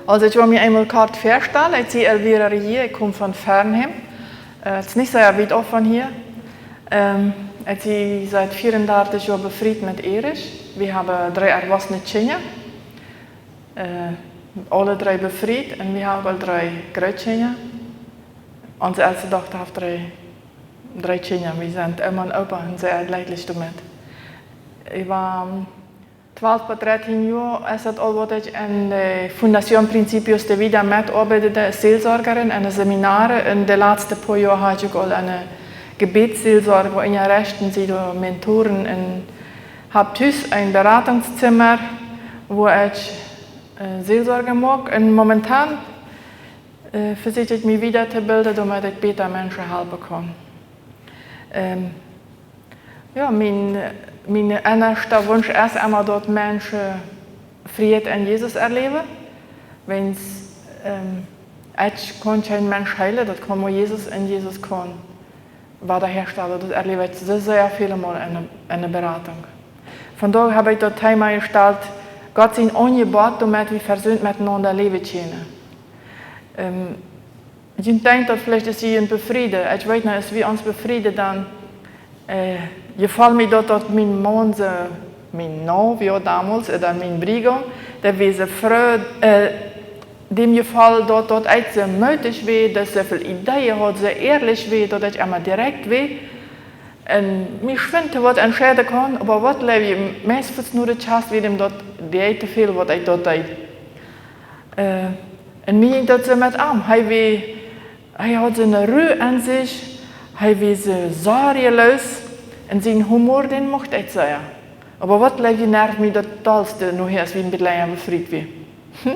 Also ich war mir einmal gerade feststellen, ich sehe Elvira hier, ich komme von Fernhem. Es ist nicht sehr weit auch von hier. Ich bin seit 34 Jahren befreundet mit Erich. Wir haben 3 erwachsene Kinder. Alle 3 befreundet und wir haben auch 3 Großkinder. Unsere älteste Tochter hat 3 Kinder. Wir sind immer und Opa und sehr glücklich damit. Ich war 12 bis 13 Jahre, ist das all, was ich in der Fundation Principios de Vida mitarbeitete als Seelsorgerin, in den Seminaren. In den letzten paar Jahren habe ich auch eine Gebetsseelsorge, wo in der Rechten sind Mentoren. Ich habe ein Beratungszimmer, wo ich Seelsorge mache. Und momentan versuche ich mich weiterzubilden, damit ich besser Menschen helfen kann. Ja, mein erster Wunsch ist immer, dass Menschen Frieden in Jesus erleben. Wenn ich kein Mensch heilen, das kann nur Jesus in Jesus kann wiederherstellen. Das erlebe ich sehr viele Mal in der Beratung. Von daher habe ich das Thema gestellt, Gott sein Angebot, damit wir versöhnt miteinander leben können. Ich denke, dass vielleicht ist sie befrieden. Ich weiß nicht, ist wie uns befrieden, dann gefällt mir dass mein Mann, mein Novio damals, oder mein Brigam, der war so froh, dem gefällt, dass ich so mutig war, dass so viele Ideen hat, so ehrlich war, dass ich immer direkt war. Und mich schwindet, was entscheiden kann, aber was lebe ich meistens nur die Chance, wie dem dort die viel, was ich dort tue. Und mir ging das so mit an. Er hat so eine Ruhe an sich, er war so sorgenlos, und sein Humor, den mochte ich sagen. Aber was lebe ich nervt mich das Tollste, nur hier, als wie ein bisschen befreit war.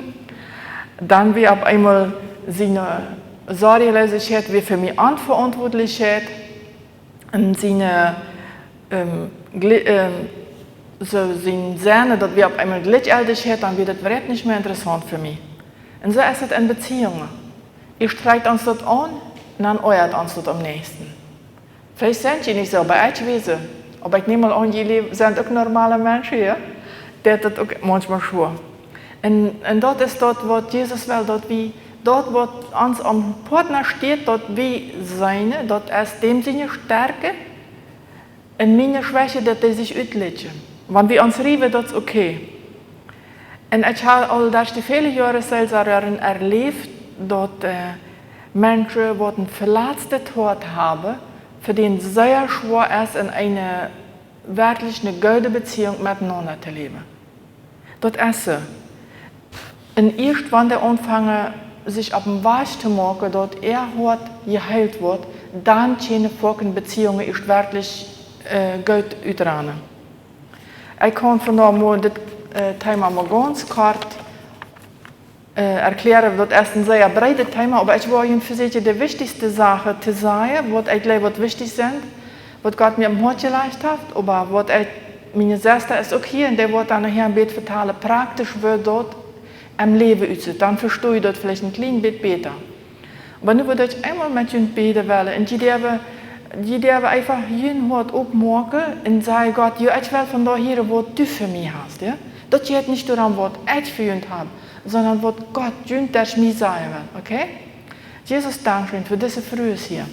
Dann wie auf einmal seine Sorgenlosigkeit, wie für mich Verantwortlichkeit, und seine Sehne, dass wir auf einmal Glückseligkeit, dann wird das wirklich nicht mehr interessant für mich. Und so ist es in Beziehungen. Ihr streikt uns das an, und dann euert uns das am nächsten. Vielleicht sind sie nicht so, aber ich weiß es. Aber ich nehme mal an, die sind auch normale Menschen, ja? Der das auch manchmal schwer. Und das ist das, was Jesus will, dass wir dort, wo uns am Partner steht, dort wie seine, dort ist dem seine Stärke und meine Schwäche, dass die sich auslösen. Wenn wir uns rieben, das ist okay. Und ich habe all durch die vielen Jahre Seelsorgerin erlebt, dass Menschen, die einen verletzten Tod haben, für den sehr schwer ist, in eine wirklich eine gute Beziehung miteinander zu leben. Das ist so. Und erst, wenn der anfangen, sich auf den Weg zu machen, dass hat geheilt wird, dann können folgende Beziehungen ist wirklich gut ausrennen. Ich kann von da mal das Thema mal ganz kurz erklären, das ist ein sehr breites Thema, aber ich wollte Ihnen versuchen, die wichtigste Sache zu sagen, was ich glaube, was wichtig sind, was Gott mir am Herzen gelegt hat, aber was meine Schwester ist auch hier, und der wird dann nachher ein bisschen vertalen, praktisch wird dort am Leben üben. Dann verstehe ich das vielleicht ein klein bisschen besser. Aber nur würde ich einmal mit Ihnen beten wollen, und die dürfen einfach jeden Wort aufmachen und sagen, Gott, ja, ich will von da hier, was du für mich hast. Ja? Das geht nicht darum, was ich für ihn habe, sondern was Gott durch mich sagen will. Okay? Jesus, danke für diese Frühe hier.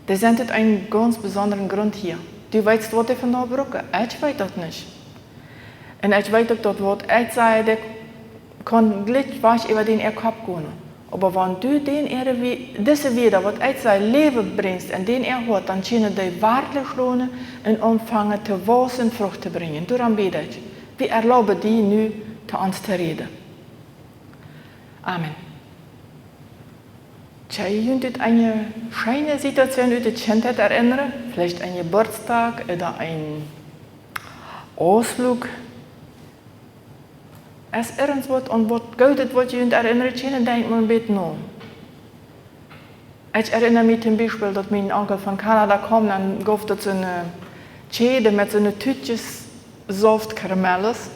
Die sind einen ganz besonderen Grund hier. Du weißt, was ich von da brauche. Ich weiß das nicht. Und ich weiß auch, dass was ich sage, kann gleich was über den Kopf gehen. Aber wenn du diese wieder, was ich sage, Leben bringst, und den hat, dann können die wirklich lohnen und anfangen, zu wachsen, Frucht zu bringen. Darum bete ich. Wir erlauben die nu zu uns zu reden. Amen. Ich kann eine schöne Situation aus der Kindheit erinnern, vielleicht ein Geburtstag oder ein Ausflug. Es ist irgendwas, und was Gutes, was ich erinnere, denkt man ein bisschen nach. Ich erinnere mich zum Beispiel, dass mein Onkel von Kanada kam, dann gab es so eine Schäde mit so einer Tütjes Soft-Karamelles.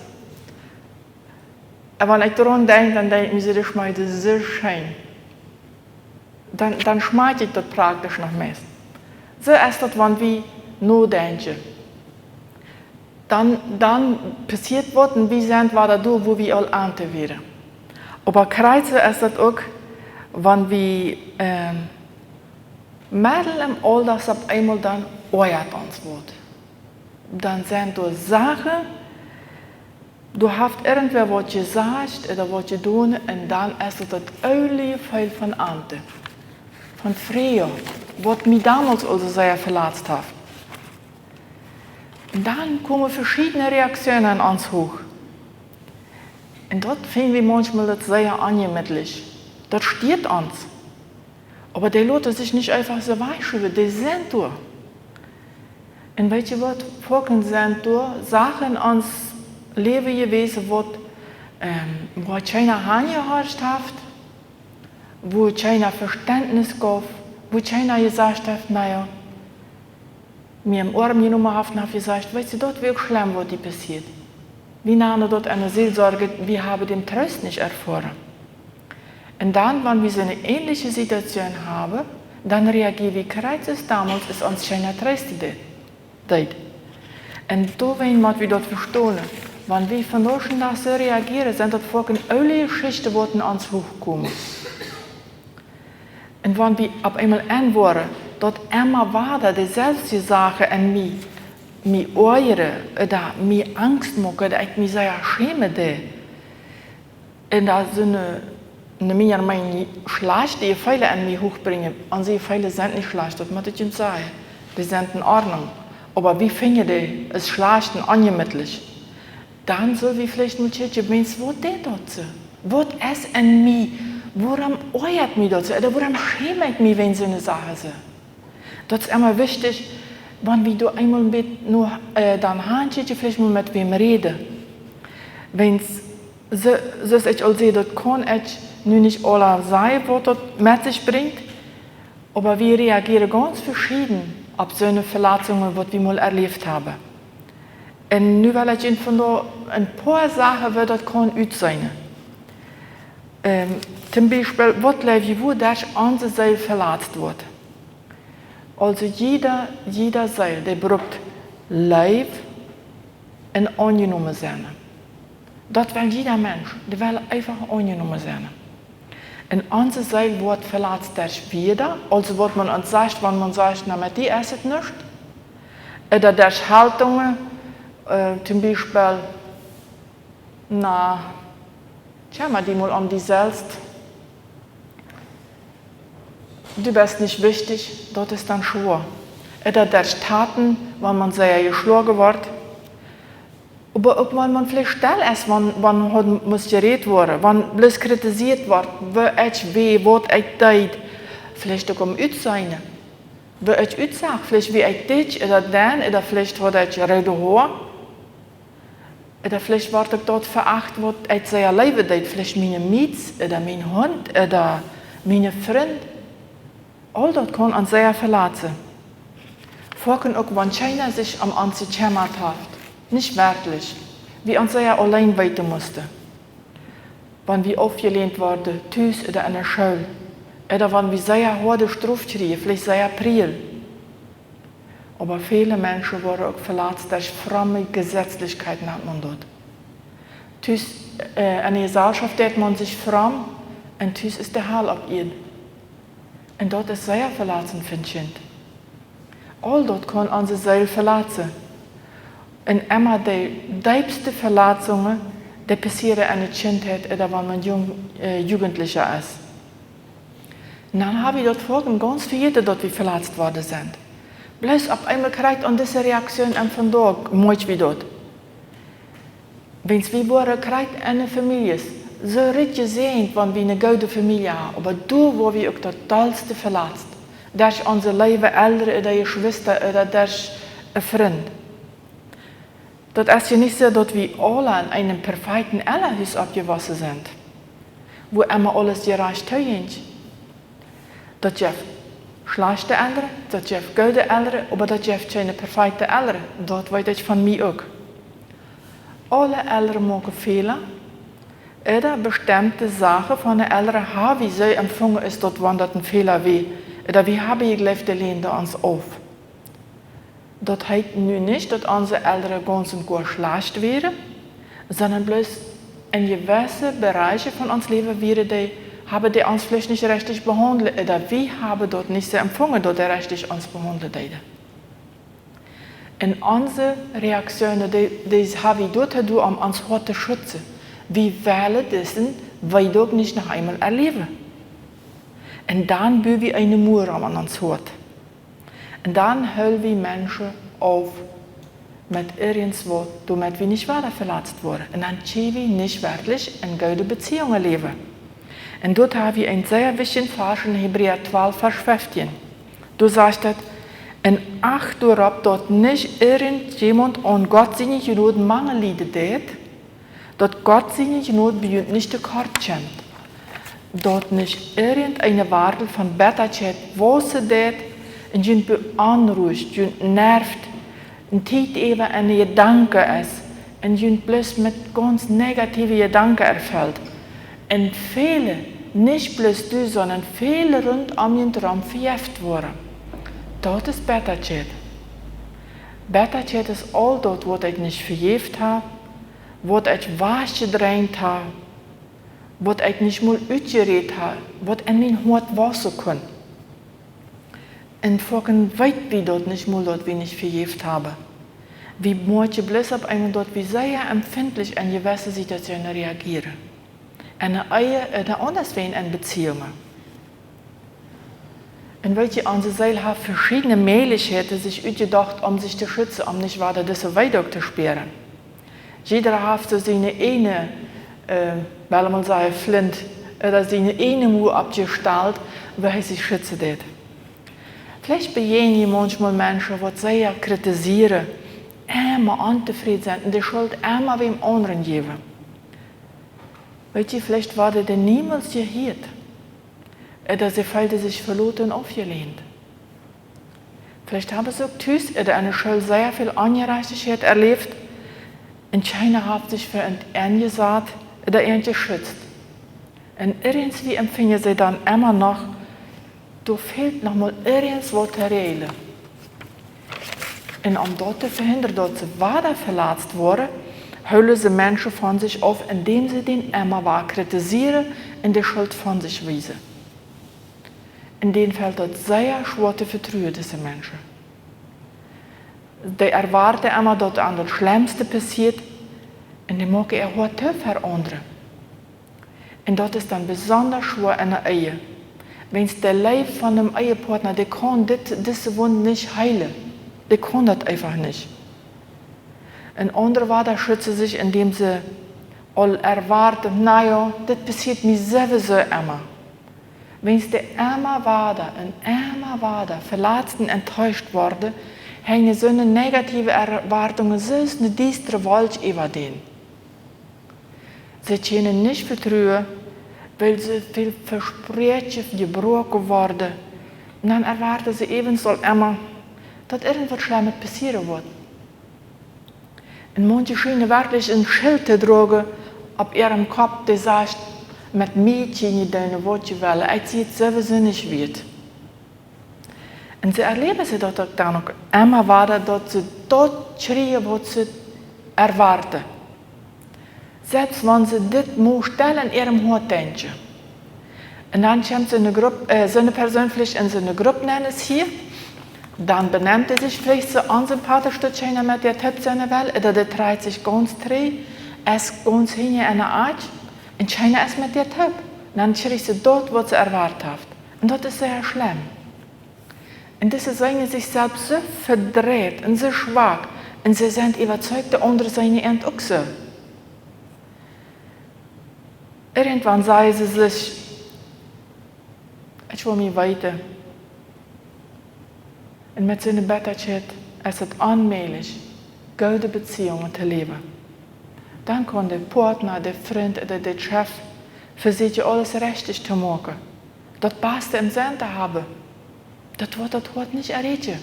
Und wenn ich daran denke, dann denke ich mir, das schmeckt so schön. Dann schmeckt ich das praktisch noch mehr. So ist das, wenn wir nachdenken. Dann passiert was, und wir sind wieder da, wo wir alle ernten werden. Aber Kreuze ist das auch, wenn wir Mädel im Alter auf einmal dann euert uns wird. Dann sind da Sachen, du hast irgendwer was gesagt oder was getan und dann ist das alle viel von Ante. Von früher, was mich damals also sehr verletzt hat. Und dann kommen verschiedene Reaktionen an uns hoch. Und dort finden wir manchmal das sehr angemütlich. Das steht uns. Aber die lassen sich nicht einfach so weichschieben, die sind da. Und weißt du was, Folgen sind da, Sachen ans Leben gewesen, wo keiner angeherrscht hat, wo keiner Verständnis gab, wo keiner gesagt hat, naja, mir im Arm genommen hat und gesagt, weißt du, dort wirklich schlimm, was dir passiert. Wir nahmen dort eine Seelsorge, wir haben den Trost nicht erfahren. Und dann, wenn wir so eine ähnliche Situation haben, dann reagieren wir Kreuzes damals, ist uns keiner Trost dort. Und da wollen wir dort verstehen, wenn wir von außen nach so reagieren, sind das folgen alle Geschichten, die an uns hochkommen. Und wenn wir auf einmal antworten, dort immer weiter dieselbe Sache an mich äußern oder mir Angst machen oder ich mich sehr schäme. Und da so eine meine schlechte Gefühle an mich hochbringen. Und die Gefühle sind nicht schlecht, das muss ich Ihnen sagen. Die sind in Ordnung. Aber wie finde die es schlecht und angemütlich? Dann soll wir vielleicht mit Kirche meinst, was ist das? Was ist an mir? Woran äußert mich das? Oder woran schäme ich mich, wenn so eine Sache ist? Das ist immer wichtig, wenn wir da einmal mit nur dann Handschütze vielleicht mal mit wem reden. Wenn es so ist, ich sehe, das kann ich nun nicht alle sein, was das mit sich bringt, aber wir reagieren ganz verschieden auf so eine Verletzungen, die wir mal erlebt haben. Und nur weil ich Ihnen von da ein paar Sachen will, das kann gut sein. Zum Beispiel, was läuft wo durch unsere Seele verletzt wird. Also jeder Seele, der braucht Leib und angenommen sein. Das will jeder Mensch, der will einfach angenommen sein. Und unsere Seele wird verletzt durch wieder, also was man uns sagt, wenn man sagt, na mit die ist es nicht. Oder durch Haltungen, zum Beispiel, na, schau mal die mal an die selbst. Du bist nicht wichtig, das ist dann schwor. Oder durch Taten, wenn man sehr geschlagen wird. Aber auch wenn man vielleicht still ist, wenn muss geredet werden, wenn bloß kritisiert wird, wo ich weh, was ich deed, vielleicht auch sein. Wo ich sage, vielleicht wie ich dich oder dann, oder vielleicht was ich rede höre. Oder vielleicht wird ich dort verachtet, was ich sehr leben deed, vielleicht meine Miets, oder mein Hund, oder meine Freund. All das kann uns sehr verletzen. Folgen auch, wenn keiner sich am uns gekümmert hat. Nicht wirklich, wie uns sehr allein weiter musste. Wenn wir aufgelehnt wurden, Tüß oder in der Schule, oder wenn wir sehr harte Strafe kriegen, vielleicht sehr Priel. Aber viele Menschen wurden auch verletzt durch fromme Gesetzlichkeiten, hat man dort. Tüß, in der Gesellschaft hat man sich fromm, und Tüß ist der Hall ab ihr. Und dort ist sehr verletzend für ein Kind. All dort kann unsere Seele verletzen. Und immer die tiefsten Verletzungen, die passieren in der Kindheit oder wenn man Jugendlicher ist. Und dann habe ich dort vorhin ganz viele, dort wie verletzt worden sind. Bloß auf einmal kriegt man diese Reaktion von dort, manchmal wie dort. Wenn es wie Bauern kriegt eine Familie, so richtig gesehen, wenn wir eine gute Familie haben, aber da, wo wir auch totalste verletzt, durch unsere liebe Eltern oder Geschwister oder durch einen Freund. Das ist ja nicht so, dass wir alle in einem perfekten Elternhaus abgewachsen sind, wo immer alles gerecht ist. Das gibt schlechte Eltern, das gibt gute Eltern, aber das gibt keine perfekten Eltern. Das weiß ich von mir auch. Alle Eltern machen Fehler, oder bestimmte Sachen von den Eltern haben, wie sie empfangen ist, dort wandert ein Fehler wie, oder wie habe ich gelebt, die lehnen uns auf. Das heißt nun nicht, dass unsere Eltern ganz und gar schlecht wären, sondern bloß in gewisse Bereiche von uns Leben haben die uns vielleicht nicht richtig behandelt, oder wir haben dort nicht so empfangen, dass die richtig uns behandelt haben. Und unsere Reaktionen, die haben wir dort, um uns Hort zu schützen. Wir wollen dessen, weil wir dort nicht noch einmal erleben. Und dann bauen wir eine Mauer an uns Hort. Und dann hören wir Menschen auf, mit irgendwas, damit wir nicht weiter verletzt wurden. Und dann können wir nicht wirklich in gute Beziehungen leben. Und dort haben wir einen sehr wichtigen Vers in Hebräer 12, Vers 15. Du sagst, und acht darauf, dass nicht irgendjemand an Gott seine Genot Mangel leidet, dass Gott seine Genot bei uns nicht tekort kommt. Dass nicht irgendeine Warte von Betterkeit wusste, und ihn beunruhigt, ihn nervt, und Zeit eben eine Gedanke ist, und ihn bloß mit ganz negativen Gedanken erfüllt. Und viele, nicht bloß du, sondern viele rund um ihn herum verjeft wurden. Das ist Betterkeit. Betterkeit ist all das, was ich nicht verjeft habe, was ich wasch gedrängt habe, was ich nicht mal ausgeredet habe, was in mein Hort waschen kann. Und vorhin weit wie dort nicht mal dort, wie ich verjeft habe. Wie manche bloß auf einmal dort, wie sehr empfindlich in gewisse Situationen reagieren. Eine Ehe oder anderswen in Beziehungen. Und welche unsere Seele hat verschiedene Möglichkeiten sich ausgedacht, um sich zu schützen, um nicht weiter diese Weidung zu sperren. Jeder hat so seine eine, weil man sagt, Flint, oder seine eine Mauer abgestellt, wo er sich schützen wird. Vielleicht begegnen manchmal Menschen, die sehr kritisieren, immer unzufrieden sind und die Schuld immer wem anderen geben. Weißt du, vielleicht war der niemals gehört. Oder sie fühlte sich verloren und aufgelehnt. Vielleicht haben sie auch tüß oder eine Schule sehr viel Ungerechtigkeit erlebt und keiner hat sich für einen gesagt oder ihn geschützt. Und irgendwie empfingen sie dann immer noch, da fehlt noch mal irgendwas zu regeln. Und um dort zu verhindern, dass sie weiter verletzt wurden, holen sie Menschen von sich auf, indem sie den immer weiter kritisieren und die Schuld von sich weisen. In denen fällt das sehr schwer zu vertrauen, diese Menschen. Die erwarten immer, dass an das Schlimmste passiert und die mögen ihr Hort verändern. Und das ist dann besonders schwer in einer Ehe. Wenn es der Leib von einem Ehepartner, der kann diese Wunde nicht heilen. Der kann das einfach nicht. Und andere Wörter schützen sich, indem sie all erwarten, naja, das passiert mir sowieso immer. Wenn es der immer weiter verletzt und enttäuscht wurde, hängen so eine negative Erwartungen, so ist eine düstere Wolke über den. Sie können nicht vertrauen, weil sie viel Versprechen gebrochen wurden. Und dann erwarten sie ebenso immer, dass irgendwas Schlimmes passieren wird. Und manche scheinen wirklich ein Schild zu tragen auf ihrem Kopf, der sagt, mit Mädchen in deine Worte wollen, als sie es sowieso nicht wird. Und sie erleben sie dort dann auch immer weiter, dass sie dort schreien, was sie erwarten. Selbst wenn sie das mal stellen in ihrem Hort denken. Und dann kommt so eine Person vielleicht in so eine Gruppe, nennen es hier, dann benennt sich vielleicht so unsympathisch, dass einer mit der Typ sein will, oder der dreht sich ganz dreh, ist ganz hin in einer Art, und keiner ist mit der Typ. Und dann schreibt sie dort, was sie erwartet hat. Und das ist sehr schlimm. Und diese sind sich selbst so verdreht und so schwach, und sie sind überzeugt, der andere seine End auch so. Irgendwann sagen sie sich, ich will mich weiter. Und mit so einer Betterkeit ist es unmöglich, gute Beziehungen zu leben. Dann kann der Partner, der Freund oder der Chef für sich alles richtig zu machen. Das Beste im Sinn zu haben. Das wird nicht erreichen.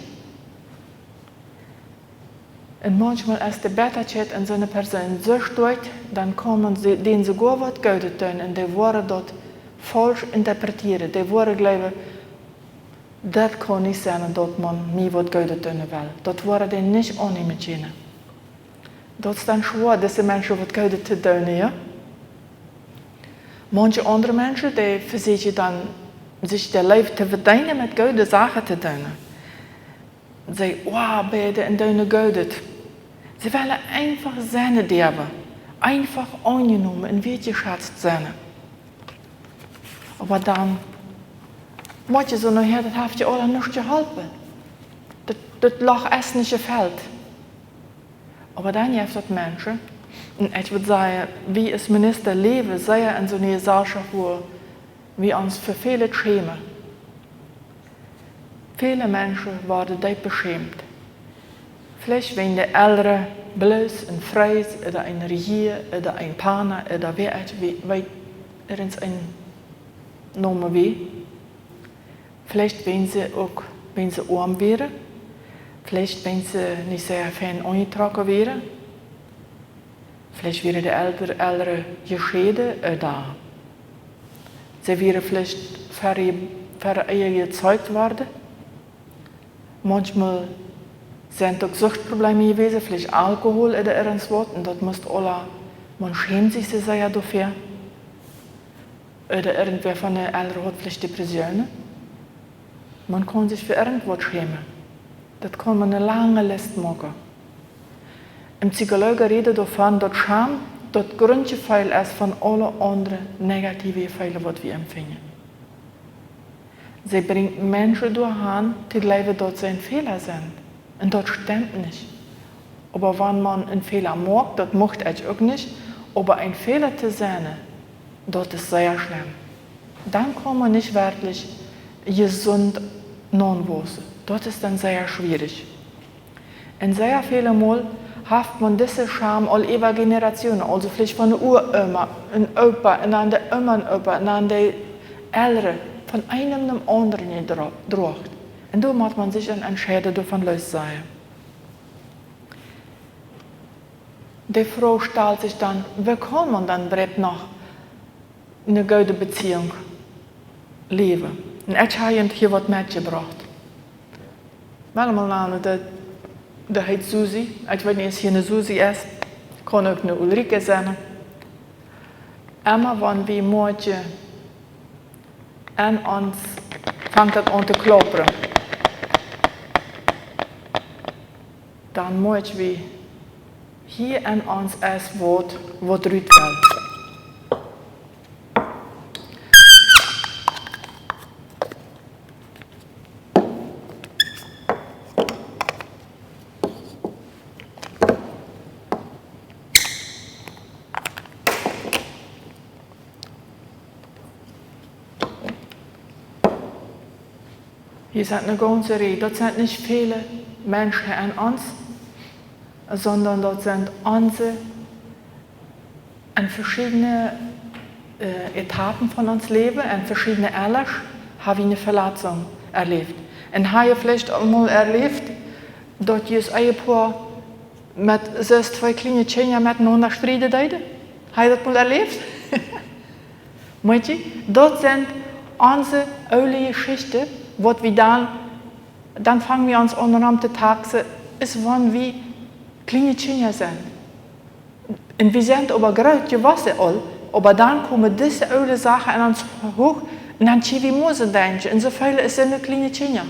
Und manchmal ist die Betterkeit in so einer Person so stark, dann kommen sie denen sogar was Gutes tun und die wollen dort falsch interpretieren. Die wollen glauben, das kann nicht sein, dass man mir was Gutes tun will. Das wollen die nicht annehmen können. Das ist dann schwer, diese Menschen was Gutes zu tun, ja? Manche andere Menschen, die versuchen dann, sich der Leben zu verdienen mit guten Sachen zu tun. Sie sagen, wow, beten und tun Gutes. Sie wollen einfach sein derben, einfach angenommen und wertgeschätzt sein. Aber dann, manche so nachher, das hat ja alle nicht geholfen. Das lag erst nicht gefällt. Aber dann gibt es Menschen, und ich würde sagen, wie es Minister leben, sehr in so einer Gesellschaft, wo wir uns für viele schämen. Viele Menschen werden dort beschämt. Vielleicht wenn die Älteren bloß ein Freis oder ein Regier oder ein Partner oder wer er uns ein Name wie. Vielleicht wenn sie auch, wenn sie arm wären. Vielleicht wenn sie nicht sehr fein angetragen wären. Vielleicht wären die Älteren geschieden oder sie wären vielleicht für ihr gezeugt worden. Manchmal sind auch Suchtprobleme gewesen, vielleicht Alkohol oder irgendwas, und das muss alle, man schämt sich sehr dafür. Oder irgendwer von den Eltern hat vielleicht Depressionen. Man kann sich für irgendwas schämen. Das kann man eine lange Liste machen. Im Psychologe redet davon, dass Scham das Grundgefühl ist von allen anderen negativen Gefühlen, die wir empfinden. Sie bringt Menschen dahin, die glauben, dass sie ein Fehler sind. Und das stimmt nicht. Aber wenn man einen Fehler macht, das macht ich auch nicht, aber ein Fehler zu sein, das ist sehr schlimm. Dann kann man nicht wirklich gesund nachwachsen. Das ist dann sehr schwierig. Und sehr viele Mal hat man diese Scham all über Generationen, also vielleicht von der Uroma, ein Opa, und dann der Oma, ein Opa, und dann der Ältere, von einem zum anderen gedracht. Und da muss man sich entscheiden, davon los sein. Die Frau stellt sich dann, wie kann man dann direkt noch eine gute Beziehung leben? Und ich habe hier was mitgebracht. Manchmal der heißt Susi. Ich weiß nicht, ob hier eine Susi ist. Kann auch eine Ulrike sein. Immer wenn wir morgen an uns fängt das an zu kloppern. Dann müssen wir hier an uns ein Wort, was drüber fällt. Hier sind eine ganze Reihe. Das sind nicht viele Menschen an uns, sondern das sind unsere an verschiedenen Etappen von uns Leben, an verschiedenen Alter, habe ich eine Verletzung erlebt. Und habe ich vielleicht auch mal erlebt, dass ich ein Ehepaar mit zwei kleinen Kindern miteinander streiten dürfen? Habe ich das mal erlebt? Das sind unsere alte Geschichten, was wir dann fangen wir uns an am Tag zu, ist, wann wir kleine Kinder sind. Und wir sind aber groß gewachsen, aber dann kommen diese alte Sachen an uns hoch und dann schieben wir müssen denken. Und so viele ist eine kleine Kinder.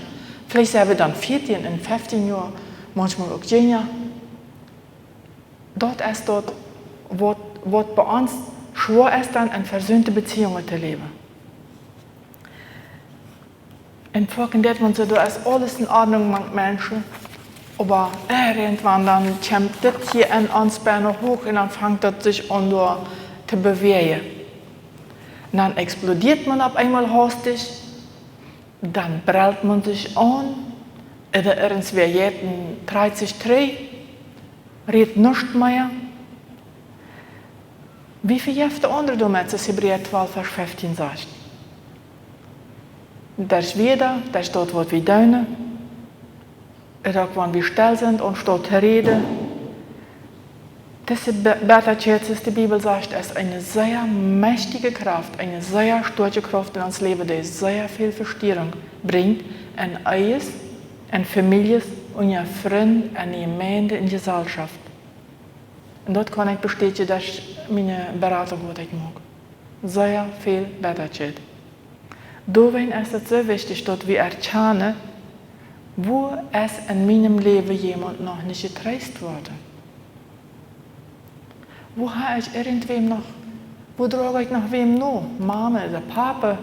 Vielleicht sind wir dann 14 und 15 Jahre, manchmal auch jünger. Dort ist das, was bei uns schwer ist, dann in versöhnte Beziehungen zu leben. Und folgen das, wenn da ist alles in Ordnung mit Menschen, aber irgendwann dann kommt das hier in uns Beine hoch und dann fängt das sich an zu bewegen. Und dann explodiert man auf einmal hastig, dann brüllt man sich an, oder irgendwer jeden 30 Dreh, redet nichts mehr. Wie viel heeft de andere damit, das Hebräer 12, Vers 15 sagt? Da ist wieder, da steht, was wir tun. Auch wenn wir still sind und steht zu reden. Diese Bettertschätze, die Bibel sagt, ist eine sehr mächtige Kraft, eine sehr starke Kraft in uns Leben, die sehr viel Verstärkung bringt in Ehes, in Familien und in Freunden, in Gemeinde, in Gesellschaft. Und dort kann ich bestätigen, dass meine Beratung, was ich mag. sehr viel besser geht. Deswegen ist es so wichtig, dass wir erkennen, wo es in meinem Leben jemand noch nicht getröstet wurde. Wo habe ich irgendwem noch, wo trage ich noch wem noch? Mama oder Papa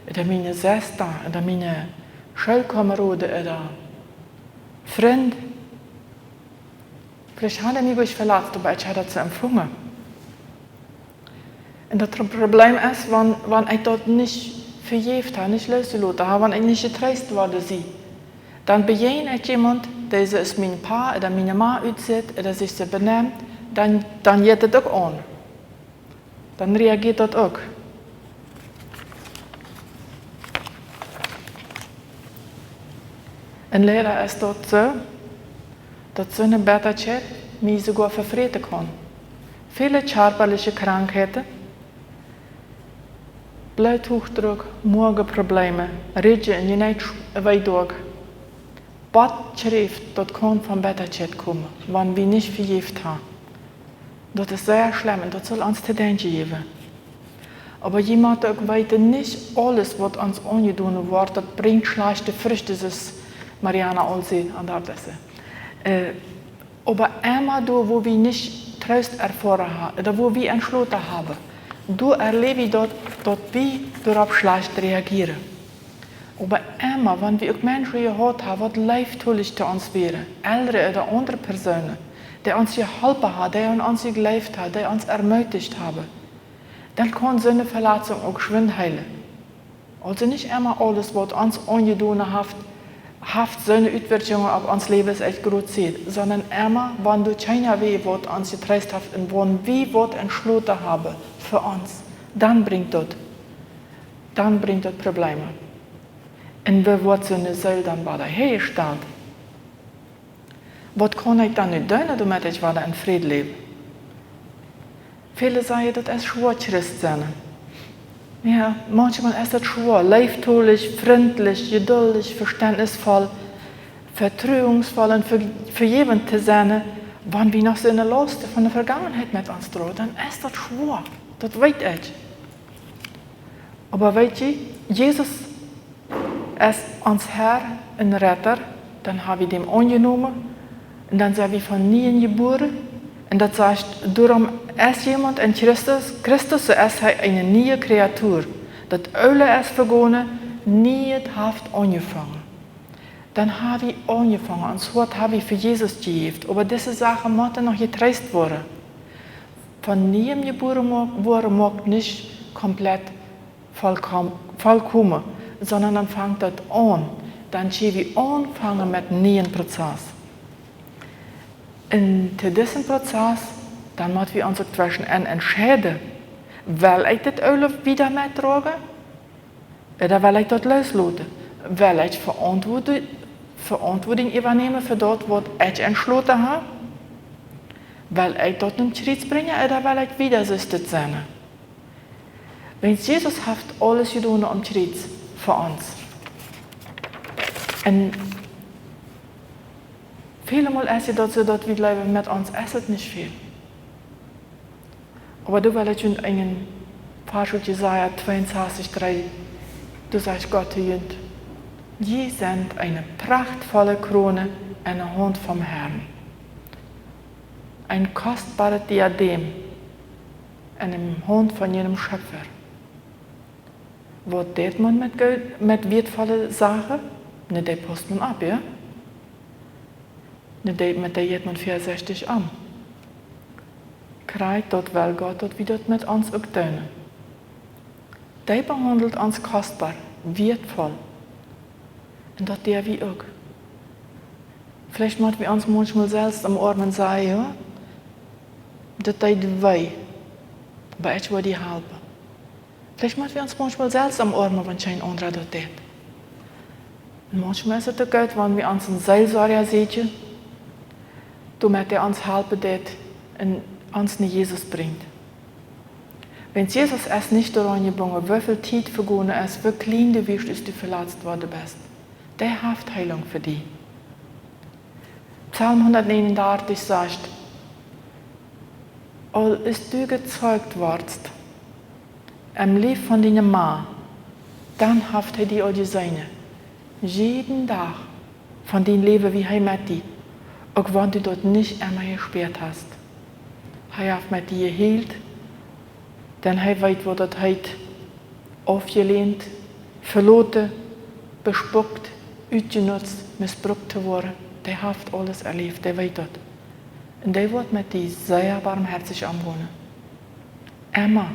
oder meine Schwester oder meine Schulkameraden oder Freund. Vielleicht hat er mich nicht verlassen, aber ich habe das empfangen. Und das Problem ist, wenn ich dort nicht verjeft habe, nicht losgelassen habe, wenn ich nicht getröstet worden bin, dann begegne ich jemand, der es mein Pa oder meine Ma aussieht oder sich so benimmt, dann geht das auch an. Dann reagiert das auch. Und leider ist das so, dass so eine Betterkeit mich sogar verfrieden kann. Viele körperliche Krankheiten, Bluthochdruck, Magenprobleme, Regen in die Nacht durch. Badschrift, das kann von Betterkeit kommen, wenn wir nicht verjeft haben. Das ist sehr schlimm und das soll uns zu denken geben. Aber jemand weiß nicht alles, was uns angetan wird, das bringt schlechte Früchte, das ist Mariana Olsey an der Adresse. Aber immer da, wo wir nicht Trost erfahren haben, oder wo wir entschlossen haben, da erlebe ich, dass wir darauf schlecht reagieren. Aber immer, wenn wir auch Menschen gehört haben, was leidtüchtig zu uns wäre, ältere oder andere Personen, die uns geholfen haben, die uns gelebt haben, die uns ermutigt haben, dann kann so eine Verletzung auch geschwind heilen. Also nicht immer alles, was uns angetan hat so eine Auswirkung auf unser Leben echt groß sieht, sondern immer, wenn du keiner weh, was uns getröstet hat und wenn wir was entschlossen haben für uns, dann bringt das Probleme. Und wie wird so eine Seele dann wieder hergestellt? Was kann ich dann nicht tun, damit ich wieder in Frieden lebe? Viele sagen, das ist schwer, Christ sein. Ja, manchmal ist das schwer, leidtüchtig, freundlich, geduldig, verständnisvoll, vertrauensvoll und vergebend zu sein, wenn wir noch so eine Last von der Vergangenheit mit uns tragen, dann ist das schwer. Das weiß ich. Aber weißt du, Jesus ist uns Herr und Retter, dann haben wir dem angenommen und dann sind wir von nie geboren. Und das heißt, darum ist jemand in Christus so ist eine neue Kreatur. Das Öle ist vergangen, nie hat angefangen. Dann haben wir angefangen und so haben wir für Jesus gegeben. Aber diese Sache muss noch getröstet werden. Von nie geboren worden mag nicht komplett vollkommen, sondern dann fängt das an. Dann können wir anfangen mit einem neuen Prozess. In diesem Prozess, dann müssen wir uns zwischen entscheiden, will ich das Öl wieder mittragen oder will ich das loslassen? Will ich Verantwortung übernehmen für das, was ich entschlossen habe? Will ich das in den Schritt bringen oder will ich widersüchtig sein? Wenn Jesus hat alles getan am Schritt für uns. Und viele Mal ist es so, dass wir glauben, mit uns essen nicht viel. Aber du willst in einem Vers Jesaja 62,3, du sagst Gott, die sind eine prachtvolle Krone in der Hand vom Herrn. Ein kostbares Diadem in der Hand von jenem Schöpfer. Was tut man mit wertvollen Sachen? Nicht die passt man ab, ja? Mit der geht man 64 an. Kreid dort, weil Gott dort wieder mit uns auch tun. Der behandelt uns kostbar, wertvoll. Und das der wie auch. Vielleicht müssen wir uns manchmal selbst am Ohren sagen, ja, das tut weh, aber ich will dir helfen. Vielleicht müssen wir uns manchmal selbst am Ohren, wenn kein anderer das tut. Und manchmal ist es auch gut, wenn wir uns einen Seelsorger sehen, damit er uns helfen wird und uns in Jesus bringt. Wenn Jesus es nicht daran gebunden, wie viel Zeit vergangen ist, wie klein du bist, dass du verletzt worden bist, der hat Heilung für dich. Psalm 139 sagt, als du gezeugt wurdest, im Leben von deiner Ma, dann haft er die auch die seine. Jeden Tag von deinem Leben, wie er mit dir, auch wenn du dort nicht einmal gesperrt hast. Er hat mit dir gehielt, denn er weiß, wo das heute aufgelehnt, verloren, bespuckt, ausgenutzt, missbraucht zu worden. Der hat alles erlebt, der weiß das. Und der wird mit dir sehr barmherzig umgehen. Immer.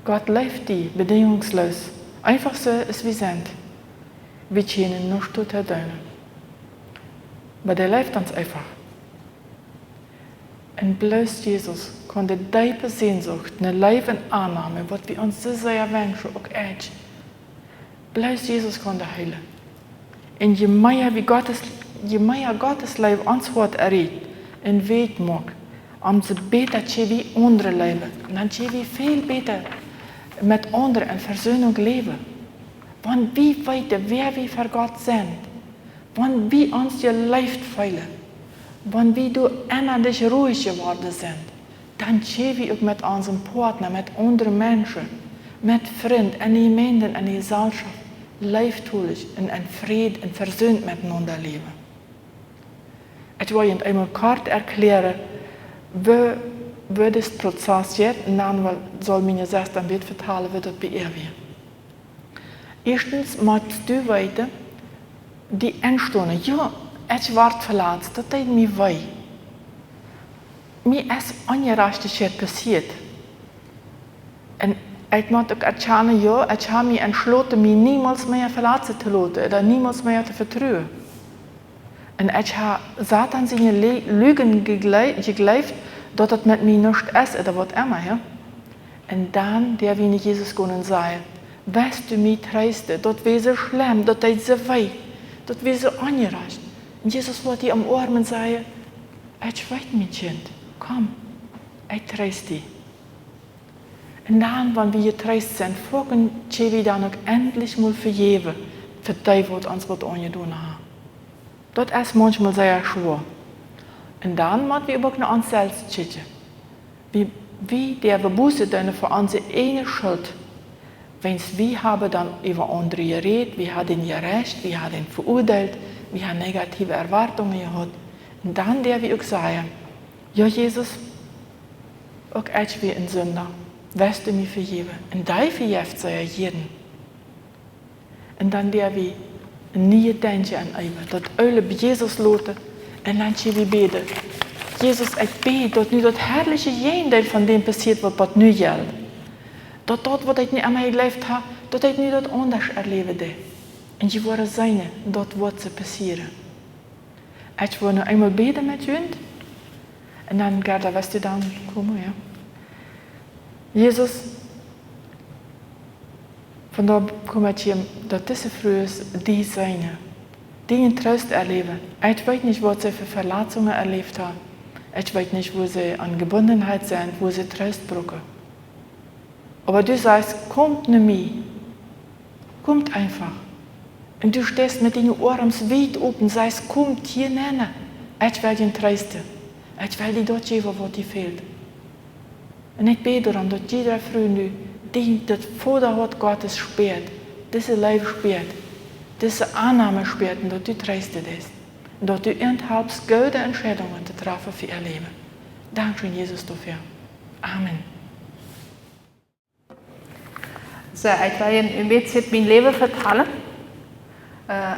Gott liebt die bedingungslos. Einfach so, als wir sind. Wir können nichts tun. Aber der liebt uns einfach. Und bloß Jesus konnte diese Sehnsucht, eine Leben Annahme, was wir uns so sehr wünschen, auch echt. Bloß Jesus konnte heilen. Und je mehr Gottes Leben uns hat erreicht, und weet mag, umso besser wie andere leben. Dan wir viel besser mit anderen in Versöhnung leben. Wenn wir weten, wer wir für Gott sind, wenn wir uns gelebt fühlen, wenn wir durch innerlich ruhig geworden sind, dann können wir auch mit unserem Partner, mit anderen Menschen, mit Freunden, in Gemeinden, in Gesellschaft, lebendig in Frieden, in Versöhnung miteinander leben. Ich will Ihnen einmal kurz erklären, wie das Prozess jetzt, und dann soll meine Schwester dann wieder vertellen, wie das bei ihr wird. Erstens musst du weiter die Endstunden. Ja, ich werde verletzt, das tut mir weh. Mir ist Ungerechtigkeit passiert. Und ich muss auch erkennen, ja, ich habe mich entschlossen, mich niemals mehr verletzen zu lassen oder niemals mehr zu vertrauen. Und ich habe Satan seine Lügen geglaubt, dass das mit mir nicht ist oder was immer. Ja? Und dann, der wie Jesus gehen und sagen, weißt du mich trösten, das wäre so schlimm, das tut so weh, das wäre so ungerecht. Und Jesus wollte dir am Ohr und sagen, ich weiß, mein Kind, komm, ich tröste dich. Und dann, wenn wir getröstet sind, folgen wir dann auch endlich mal vergeben, für die, was uns angetan haben. Das ist manchmal sehr schwer. Und dann müssen wir aber auch nach uns selbst schauen. Wie der Buße für unsere eigene Schuld. Wenn wir haben dann über andere geredet, wir haben ihn gerecht, wir haben ihn verurteilt, wir haben negative Erwartungen gehabt. Und dann der wir auch sagen, ja Jesus, auch ich bin ein Sünder, wirst du mir vergeben. Und da vergibt er jeden. Und dann der wir nie denken an Eiber, dat alle bij Jesus loten en dan je wie beten. Jesus, ik bid dat nu dat herrliche Geendeel van dem passiert wat nu geldt. Dat wat ik niet aan mij geleefd heb, dat ik nu dat anders erleven deed. En je worden zijn, dat wat ze passieren. Ik wil nu eenmaal beten met je en dan gaat de Westen dan komen, ja. Jesus, vandaar kom ik hier, dat deze vrouwen die zijn, die een troost erleben. Ich weiß nicht, was sie für Verletzungen erlebt haben. Ich weiß nicht, wo sie an Gebundenheit sind, wo sie Trost brauchen. Aber du sagst, kommt nicht mehr. Kommt einfach. Und du stehst mit deinen Ohren weit open und sagst, kommt hier nennen. Ich will dich trösten. Ich will dir dort geben, was dir fehlt. Und ich bete darum, dass jeder Freund, die das Vaterhart Gottes spürt, diese Leben spürt, diese Annahme spürt und dass du tröstet bist. Und dass du enthalbst, gute Entscheidungen zu treffen für ihr Leben. Dankeschön, Jesus, dafür. Amen. So, ich will ein bisschen mein Leben vertellen.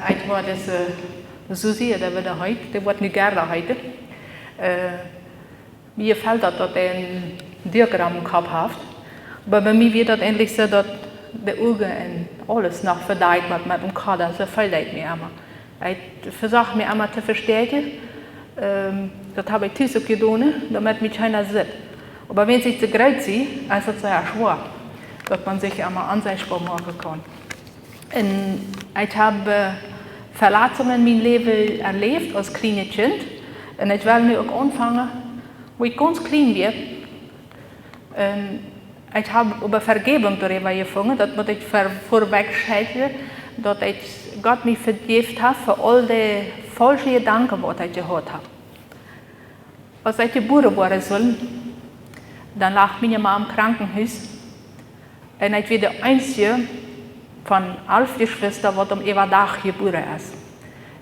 Ich war das Susi, der wird heute, der wird nicht gerne heute. Mir gefällt das, dass er ein Diagramm im Kopf hat. Aber bei mir wird das endlich so, dass die Augen und alles noch verdient wird mit dem Kader, so verleiht mir immer. Ich versuche mir immer zu verstärken. Das habe ich tüßig getan, damit mich keiner sieht. Aber wenn ich zu groß sehe, ist es sehr schwer, dass man sich immer ansichtbar machen kann. Und ich habe Verletzungen in meinem Leben erlebt als kleines Kind. Und ich will nu auch anfangen, wo ich ganz klein war. Ich habe über Vergebung darüber gefangen, das muss ich vorweg sagen, dass ich Gott mich vergeben hat für all die falschen Gedanken, die ich gehört habe. Als ich geboren worden soll, dann lag meine Mama im Krankenhaus Und ich bin der Einzige von 11 Geschwistern, was über Tag geboren ist.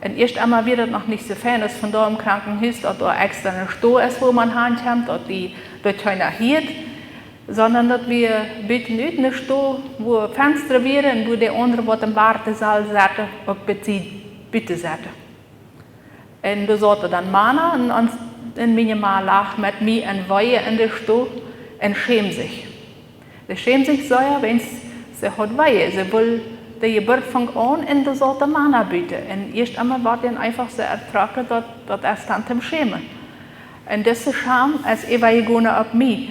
Und erst einmal wird es noch nicht so fern ist von da im Krankenhaus, dass da extra eine Stuhl ist, wo man hinkommt, dass die dort keiner hielt, sondern dass wir bieten eine Stuhl, wo Fenster wären und wo der andere, was im Wartesaal saß, auch bitte saß. Und da saß dann Mana und meine Mann lag mit mir und Weihe in der Stuhl und schämt sich. Sie schämt sich sehr, wenn sie hat Weihe. Sie will die Geburt fängt an und da sollte Mana bieten. Und erst einmal war dann einfach so ertragen, dass er stand im Schämen. Und diese Scham ist übergegangen auf mich.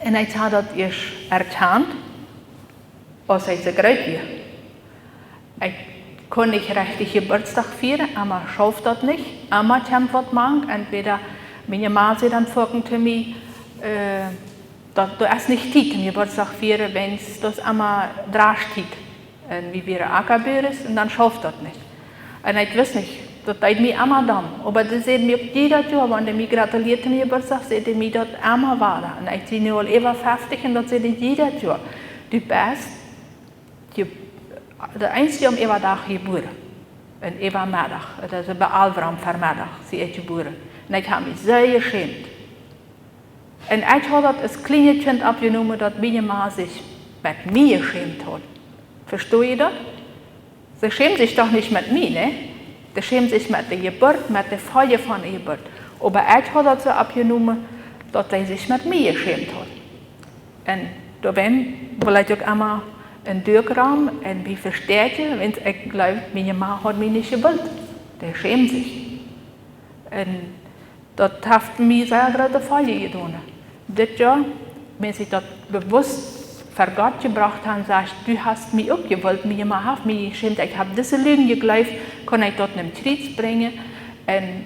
Und ich habe das erst erkannt, als ich so groß war. Ich konnte nicht richtig Geburtstag feiern, aber ich schaffe das nicht. Einmal kommt was machen, entweder meine Mama sagt dann zu mir, du hast nicht Zeit, den Geburtstag feiern, wenn es das einmal drastisch wie wir Ackerbühr ist, und dann schafft das nicht. Und ich weiß nicht, das ist mir immer dann. Aber das sieht mir jeder Jahr, wenn er mir gratuliert zum Geburtstag, sieht er mir das immer weiter. Und ich bin nur über 50 und das sieht er jeder Jahr. Du bist der Einzige über Tag geboren. Und über Mittag, das ist bei Alvram Vermittag, sie ist geboren. Und ich habe mich sehr geschämt. Und ich habe das als kleines Kind abgenommen, dass meine Mama sich mit mir geschämt hat. Versteht ihr das? Sie schämt sich doch nicht mit mir, ne? Sie schämt sich mit der Geburt, mit der Folge von der Geburt. Aber ich habe das so abgenommen, dass sie sich mit mir geschämt hat. Und da bin ich auch immer in Durchraum und wie verstärke, wenn ich glaube, meine Mama hat mich nicht gewollt. Der schämt sich. Und das hat mir sehr große Folge getan. Das Jahr, wenn sie das bewusst für Gott gebracht haben, sagt, du hast mich auch gewollt, meine Mama hat mich geschämt, ich habe diese Lügen geglaubt, kann ich dort in den Krieg bringen. Und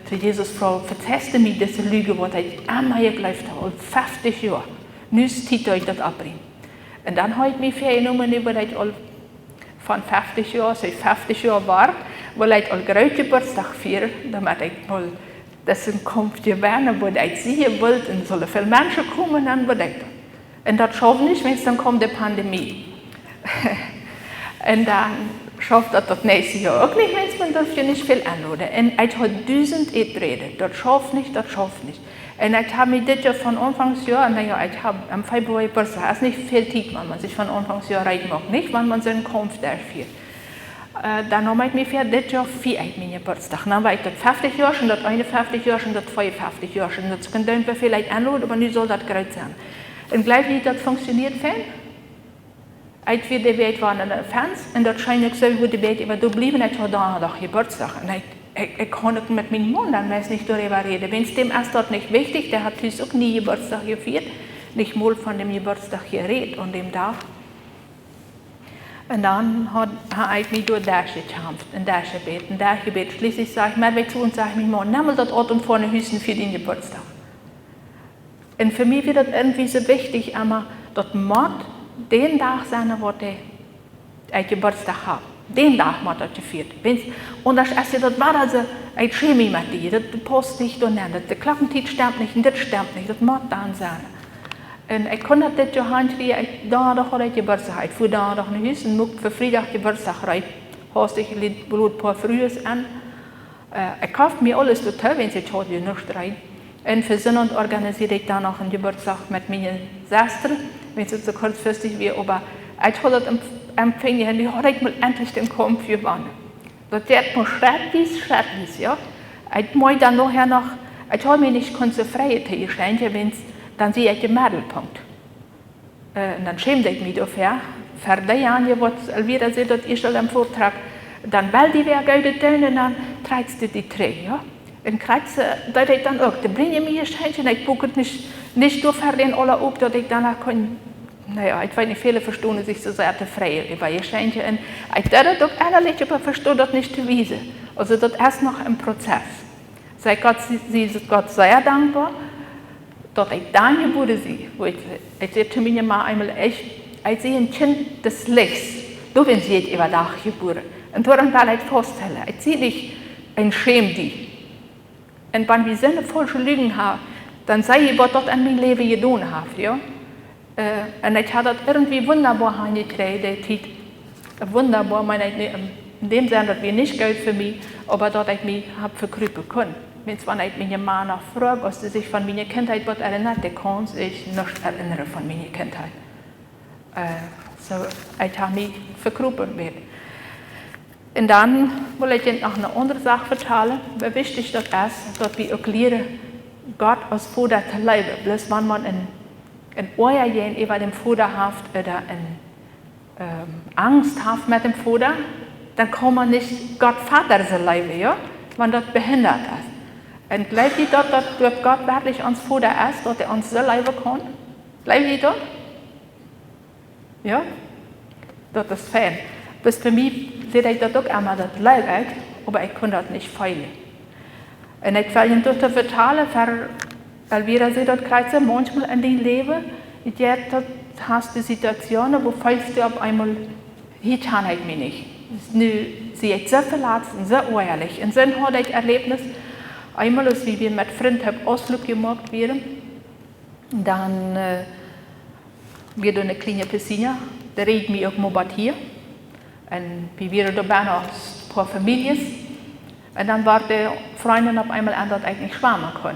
zu Jesus Frau verteste mich diese Lüge, was ich immer geglaubt habe, 50 Jahre. Nun zieht euch das abbringen. Und dann habe ich mich vergenommen, weil ich von 50 Jahren, so 50 Jahre war, weil ich all groß Geburtstag feiere, damit ich mal das in Zukunft gewähne, wo ich sehen wollte, und sollen viele Menschen kommen, dann will ich das. Und das schafft nicht, wenn es dann kommt, die Pandemie. Und dann schafft das nächste Jahr auch nicht, wenn man dürfte nicht viel anladen. Und ich habe 1000 reden, das schafft nicht, das schafft nicht. Und ich habe mich das Jahr von Anfangsjahr, naja, ich habe am Februar Geburtstag, es ist nicht viel Zeit, wenn man sich von Anfangsjahr reiten mag, nicht, wenn man seinen Kampf durchführt. Dann habe ich mich für das Jahr 4 meinen Geburtstag. Dann war ich das 50 Jahre schon, das 51 Jahre schon, das 52 Jahre schon. Das können wir vielleicht anladen, aber nicht soll das groß sein. Und gleich wie das funktioniert, als wir die Welt waren in den Fans, und das scheint nicht so, wie die Welt immer da blieben, ich habe da noch Geburtstag. Und ich konnte mit meinem Mann dann meist nicht darüber reden. Wenn es dem ist dort nicht wichtig, der hat uns auch nie Geburtstag gefeiert, nicht mal von dem Geburtstag geredet an dem Tag. Und dann habe ich mich durch das gekämpft, in das Gebet. Schließlich sage ich mir weg zu und sage mein Mann, nimm mal das Ort und vorne Hüsten für den Geburtstag. Und für mich wird das irgendwie so wichtig, aber dass man den Tag sein, wo ich Geburtstag habe. Den Tag muss das gefeiert. Und das ist das war also, ich schäme mich mit dir, das passt nicht und nicht, der Klappentiet stimmt nicht und das stimmt nicht, das muss dann sein. Und ich konnte das ja hinkriegen, da hatte ich Geburtstag, ich fuhr da nach Hause und muck für Freitag Geburtstag rein, hast ich Blut paar Frühes an. Ich kaufe mir alles total, wenn sie heute nicht rein. Und für Sonnabend organisiere ich dann noch einen Geburtstag mit meinen Schwestern, wenn es so kurzfristig wird. Aber ich habe das empfangen und ich habe mal endlich den Kampf gewonnen. Das wird nur schrecklich, ja. Ich muss dann nachher noch, ich habe mir nicht ganz so Freiheit geschenkt, dann sehe ich den Mittelpunkt. Und dann schäme ich mich dafür. Für die Jahre, was Elvira sagt, das ist am Vortrag, dann will die wer Geld tun und dann trägst du die Träger, ja. Und kriegst du dann auch, da bringe ich mir Geschenke, ich buche nicht durch den alle auf, dass ich danach kann, naja, ich weiß nicht, viele verstehen sich so sehr frei über Geschenke. Und ich darf das auch ehrlich, aber verstehe das nicht zu wiesen. Also das ist noch im Prozess. Sei Gott, sie ist Gott sehr dankbar, dass ich dann geboren sie. Ich sehe zu mir mal einmal, ich sehe ein Kind des Lichts, du bist jetzt über Tag geboren. Und daran will ich feststellen, ich sehe nicht ein Schäm die. Und wenn wir so eine falsche Lügen haben, dann sei ich, was dort an meinem Leben getan hat. Ja? En ik had dat irgendwie wunderbar hingekriegt, die Zeit. Wunderbar, meine ich nicht in dem Sinne, dass wir nicht Geld für mich, aber dass ich mich habe verkrüpen können. Wenn ich meine Mann noch frage, was sie sich von meiner Kindheit was erinnert, der kann sich nicht erinnern von meiner Kindheit. So, ich habe mich verkrüpen wird. Und dann will ich Ihnen noch eine andere Sache vertellen, wie wichtig das ist, dass wir auch lernen, Gott als Vater zu leben. Bloß wenn man in euer Gehen über dem Vater hat oder Angst hat mit dem Vater, dann kann man nicht Gott Vater zu leben, ja? Wenn das behindert ist. Und glaubt ihr, dass Gott wirklich uns Vater ist, dass er uns so leben kann? Glaubt ihr das? Ja? Das ist fein. Bis für mich sehe ich das auch immer, das leid, aber ich kann das nicht feilen. Und ich will Ihnen das vertellen, weil wir sehen, das Kreuz manchmal in dein Leben, jetzt hast du Situationen, wo fällst du auf einmal, hier kann ich mich nicht. Nu sehe ich so verlassen, so ehrlich, und so ein Erlebnis. Einmal, als wir mit Freunden Ausflug gemacht werden, dann wir eine kleine Piscine, da reden wir auch mal hier. Und wir waren dabei noch ein paar Familien. Und dann war die Freundin auf einmal an, dass ich nicht schwimmen kann.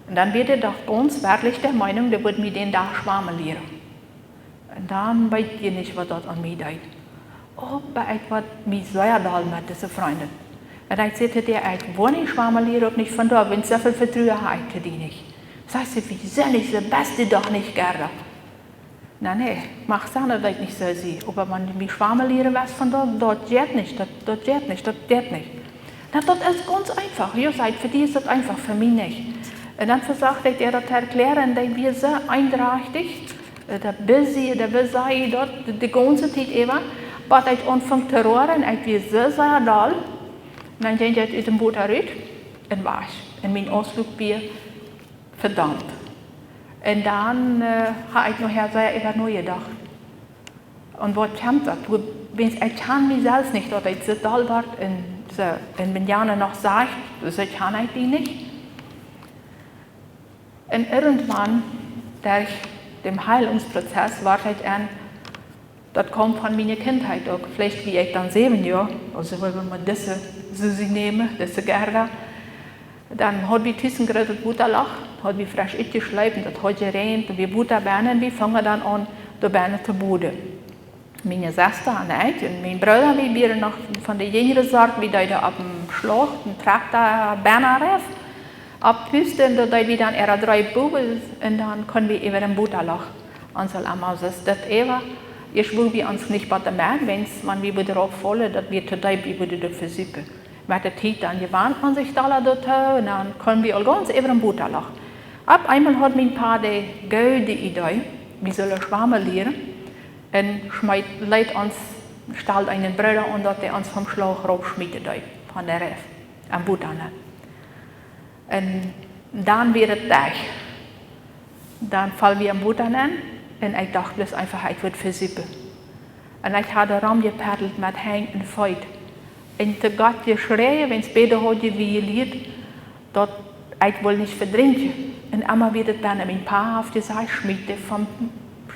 Und dann wird er doch ganz wirklich der Meinung, der wird mir den Tag schwimmen lernen. Und dann weiß ich nicht, was das an mir denkt. Oh, aber ich war mir sehr doll mit dieser Freundin. Und ich sagte dir, ich will nicht schwimmen lernen und nicht von da, wenn so viel Vertrauen habe, die nicht. Sagst du, wie soll ich das Beste doch nicht gerne? Nee, mach es nicht, dass ich nicht so sehe. Aber wenn ich mich schwimmen lernen was von da, das geht nicht, das geht nicht, das geht nicht. Das ist ganz einfach. Ihr seid, für die ist das einfach, für mich nicht. Und dann versuchte ich dir das zu erklären, dass wir so einträchtig, der busy, der busy, dort, die ganze Zeit eben, was ich anfangen zu rühren, ich bin so sehr doll. Und dann ging ich aus dem Boot raus und war ich. Und mein Ausflug war verdammt. Und dann habe ich nachher sehr über neu gedacht. Und was kommt das? Ich kann mich selbst nicht, dass ich so doll war und wenn Jana noch sagt, so kann ich die nicht. Und irgendwann, durch den Heilungsprozess, war ich an, das kommt von meiner Kindheit auch. Vielleicht wie ich dann 7 Jahre, also wenn man diese Susi nehmen, diese Gerda, dann hat wir diesen großen Butterlach, hat wir frisch geschleift, das hat geregnet, und wir Butterbeeren, wir fangen dann an, die Beeren zu boden. Meine Schwester und ich und mein Bruder, wir waren noch von der jüngeren Sorte, wie da auf dem Schlag, ein Traktor, Bernerreif, abpüsten, und da wir dann eher 3 Buben, und dann können wir über den Butterlach unsere Amauses. Das eben, ich will wir uns nicht bei der Merken, wenn wir darauf fallen, dass wir total über das versuchen. Mit der Zeit dann gewandt man sich da dort, und dann können wir all ganz über den Butterlach. Ab einmal hat mein Paar die gute Idee, wir sollen schwimmen lernen, und leitet uns, stellt einen Bruder an, dass der uns vom Schlauch rausschmiedet, von der Reif, am Boot an. Und dann wird es Tag. Dann fallen wir am Boot an, und ich dachte bloß einfach, ich würde versuchen. Und ich habe den Raum gepaddelt mit Hängen und Feut. Und zu Gott geschrien, wenn es beide hat, wie ihr lied, dass ich wohl nicht verdrinken. Und einmal wird es dann ein paar auf die Seite schmieden vom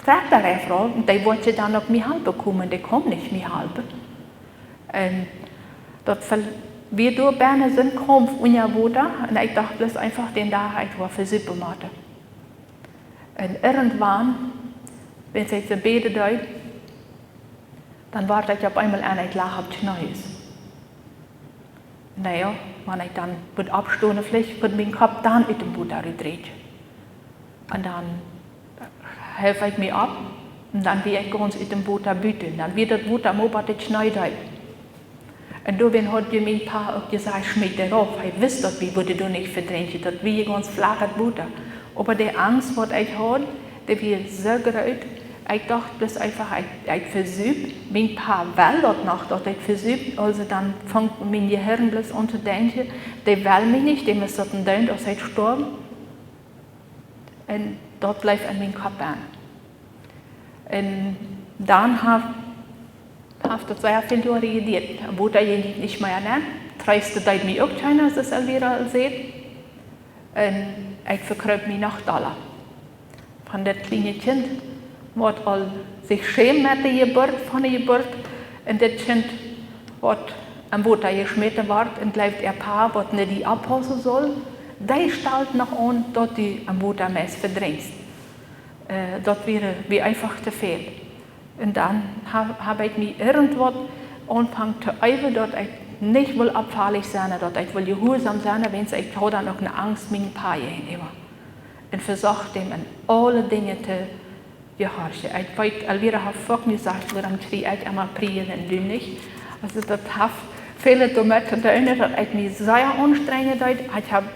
Traktorreif raus, und die wollte dann noch mir halten kommen, die kommt nicht mir halten. Und das wir durch Berne sind, kommen unser Bruder, und ich dachte bloß einfach, den da ich war versuchen machen. Und irgendwann, wenn ich so bete, dann war ich auf einmal an, ich lag auf die Knie. Naja, wenn ich dann mit abstoßen, vielleicht wird mein Kopf dann in den Boot gedreht. Und dann helfe ich mir ab, und dann will ich ganz in dem Boot büten. Dann wird das Boot am Ober die Knie. Und dann hat mein Paar auch gesagt, schmied darauf, ich wusste, dass wir nicht verdrängen, dass wir ganz flaches Boot. Aber die Angst, die ich hatte, die wird so groß. Ich dachte bloß einfach, ich versuche, mein Paar will das noch, dass ich versuche, also dann fängt mein Gehirn bloß an zu denken, der will mich nicht, dem ist das ein Dein, dass ich gestorben. Und dort bleibt an meinem Kopf an. Und dann habe ich sehr viel reagiert. Am Boot nicht mehr an, treiste deit mich auch keiner, das Elvira sieht. Und ich verkreub mich noch doller. Von der kleinen Kind, moet al zich schämen met de Geburt, van de Geburt. En dit kind wordt am Butter geschmeten wordt en blijft paar, wat nicht die abhossen soll. Die stelt noch an, dass die am Butter mehr verdrängst. Das wäre wie einfach zu viel. Und dann habe ich mich irgendwas angefangen zu üben, dass ich nicht will abfällig sein, dass ich will gehorsam sein, wenn ich dann noch eine Angst mit ein paar Jahren immer. Und versucht dem in alle Dinge zu gehorchen. Ich weiß, Alvira hat vorhin gesagt, warum kriege ich einmal Prien und du nicht. Also das hat viele damit zu tun, dass ich mich sehr anstrengend habe. Ich habe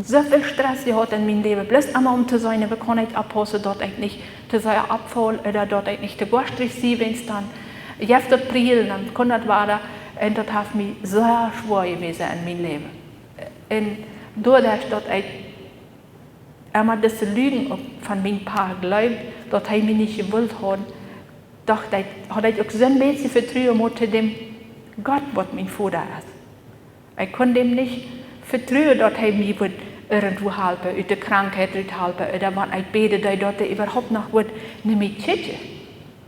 so viel Stress gehabt in meinem Leben, bloß einmal zu sein, wie kann ich abpassen, dass ich nicht zu sehr abfall oder dass ich nicht zu garstig bin, wenn es dann jetzt das Priel, dann kann das weiter. Und das hat mich sehr schwer gewesen in meinem Leben. Und dadurch, dass ich einmal diese Lügen von meinem Paar glaubt, dass er mich nicht gewollt hat, dachte ich, hatte ich auch so ein bisschen Vertrauen zu dem Gott, was mein Vater ist. Ich konnte ihm nicht vertrauen, dass er mich irgendwo helfen, aus der Krankheit helfen, oder wenn ich bete, dass er überhaupt noch nicht mehr schützt.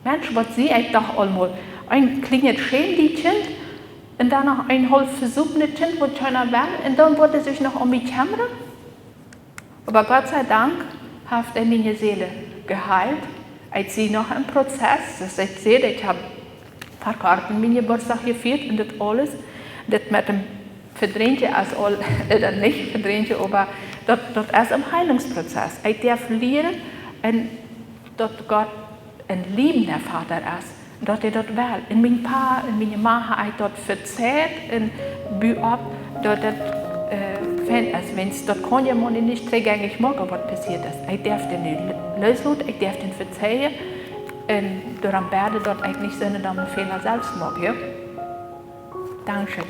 Mensch, was sehe ich doch einmal? Ein kleines Schämdichen und dann noch ein halb versuchtes Kind, das schöner werden, und dann wird er sich noch um mich kümmern. Aber Gott sei Dank hat er meine Seele geheilt. Ich sehe noch einen Prozess, dass ich sehe, ich habe ein paar Karten meinen Geburtstag gefeiert und das alles. Das mit dem Verdrängen als all, oder nicht Verdrängen, aber das ist ein Heilungsprozess. Ich darf lernen, dass Gott ein liebender Vater ist. Dass er das will. In meinem Paar, in meiner Mann habe ich das verzehrt und büht ab, dass das wenn es das kann ja man nicht zugänglich machen, was passiert ist. Ich darf den nicht lösen, ich darf den verzeihen und daran werde, dass ich nicht so einen Fehler selbst mache. Ja? Dankeschön.